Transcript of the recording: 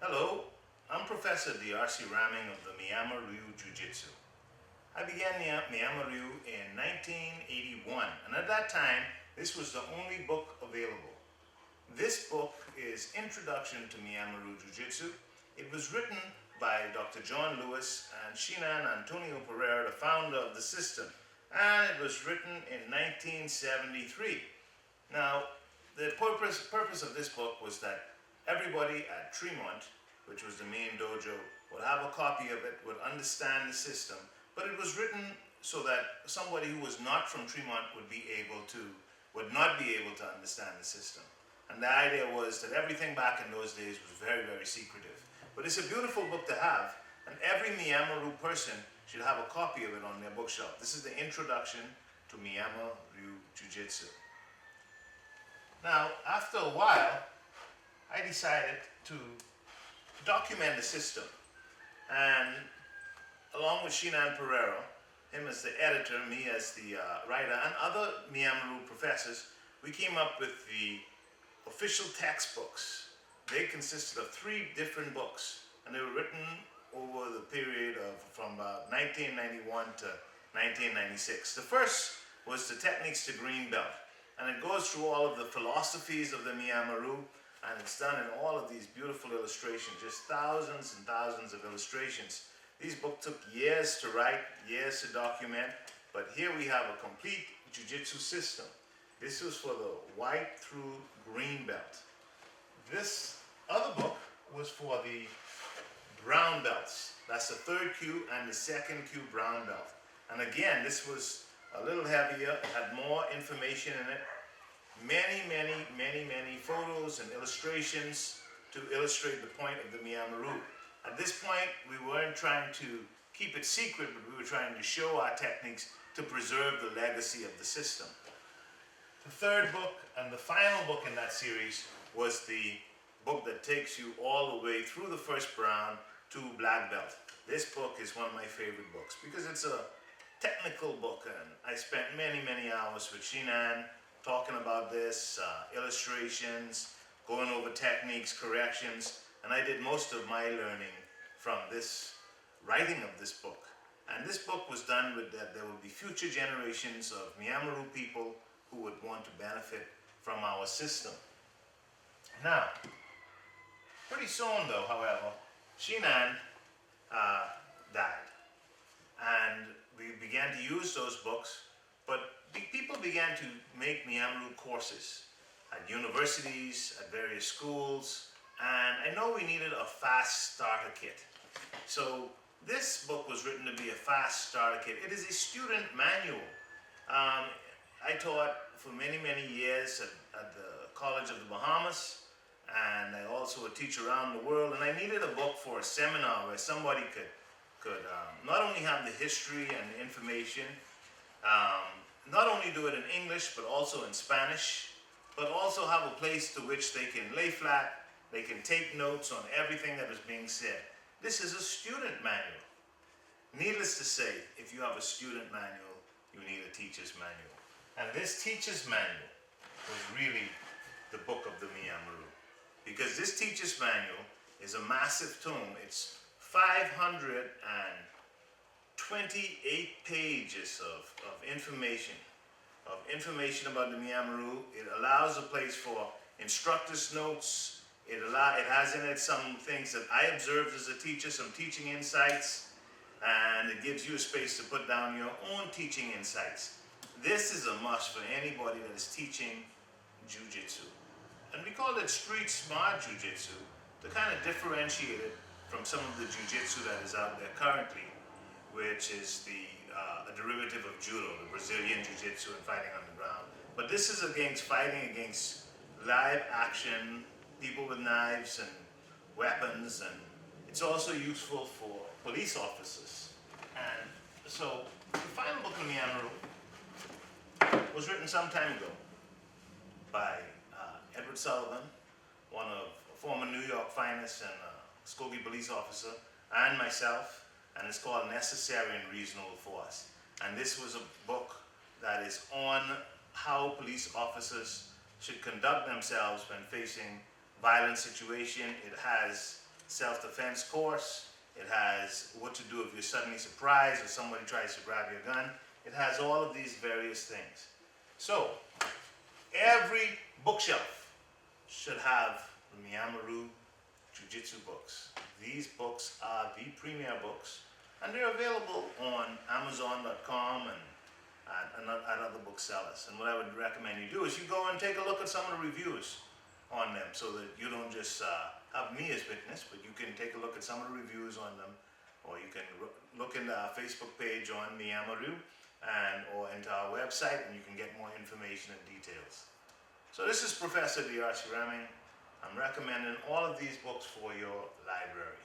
Hello, I'm Professor D.R.C. Raming of the Miyama-Ryu Jujitsu. I began Miyama-Ryu in 1981, and at that time, this was the only book available. This book is Introduction to Miyama-Ryu Jiu-Jitsu. It was written by Dr. John Lewis and Shinan Antonio Pereira, the founder of the system, and it was written in 1973. Now, the purpose of this book was that everybody at Tremont, which was the main dojo, would have a copy of it, would understand the system, but it was written so that somebody who was not from Tremont would not be able to understand the system. And the idea was that everything back in those days was very, very secretive. But it's a beautiful book to have, and every Miyama-Ryu person should have a copy of it on their bookshelf. This is the introduction to Miyama-Ryu Jiu-Jitsu. Now, after a while, I decided to document the system. And along with Shinan Pereira, him as the editor, me as the writer, and other Miyama-Ryu professors, we came up with the official textbooks. They consisted of 3 different books, and they were written over the period of from 1991 to 1996. The first was the Techniques to Green Belt, and it goes through all of the philosophies of the Miyama-Ryu, and it's done in all of these beautiful illustrations, just thousands and thousands of illustrations. These books took years to write, years to document, but here we have a complete jiu-jitsu system. This was for the white through green belt. This other book was for the brown belts. That's the 3rd kyu and the 2nd kyu brown belt. And again, this was a little heavier, it had more information in it. Many photos and illustrations to illustrate the point of the Miyama-Ryu. At this point, we weren't trying to keep it secret, but we were trying to show our techniques to preserve the legacy of the system. The 3rd book and the final book in that series was the book that takes you all the way through the 1st brown to black belt. This book is one of my favorite books because it's a technical book, and I spent many hours with Shinan talking about this, illustrations, going over techniques, corrections, and I did most of my learning from this writing of this book. And this book was done with that there will be future generations of Miyama-Ryu people who would want to benefit from our system. Now, pretty soon though, however, Shinan died. And we began to use those books, but people began to make Miyama-Ryu courses at universities, at various schools, and I know we needed a fast starter kit. So this book was written to be a fast starter kit. It is a student manual. I taught for many years at the College of the Bahamas, and I also would teach around the world, and I needed a book for a seminar where somebody could not only have the history and the information, not only do it in English, but also in Spanish, but also have a place to which they can lay flat, they can take notes on everything that is being said. This is a student manual. Needless to say, if you have a student manual, you need a teacher's manual. And this teacher's manual was really the book of the Miyama-Ryu, because this teacher's manual is a massive tome. It's 528 pages of information about the Miyama-Ryu. It allows a place for instructor's notes. It has in it some things that I observed as a teacher, some teaching insights, and it gives you a space to put down your own teaching insights. This is a must for anybody that is teaching Jiu-Jitsu. And we call it street smart Jiu-Jitsu to kind of differentiate it from some of the Jiu-Jitsu that is out there currently, which is a derivative of Judo, the Brazilian Jiu-Jitsu and fighting on the ground. But this is fighting against live action, people with knives and weapons, and it's also useful for police officers. And so the final book of Miyama-Ryu was written some time ago by Edward Sullivan, one of former New York finest and Skokie police officer, and myself, and it's called Necessary and Reasonable Force. And this was a book that is on how police officers should conduct themselves when facing violent situation. It has self-defense course. It has what to do if you're suddenly surprised or somebody tries to grab your gun. It has all of these various things. So, every bookshelf should have the Miyama-Ryu Jiu-Jitsu books. These books are the premier books, and they're available on Amazon.com and at other booksellers. And what I would recommend you do is you go and take a look at some of the reviews on them, so that you don't just have me as witness, but you can take a look at some of the reviews on them, or you can look in the Facebook page on Miyama-Ryu or into our website, and you can get more information and details. So this is Professor D.R.C. Ramming. I'm recommending all of these books for your library.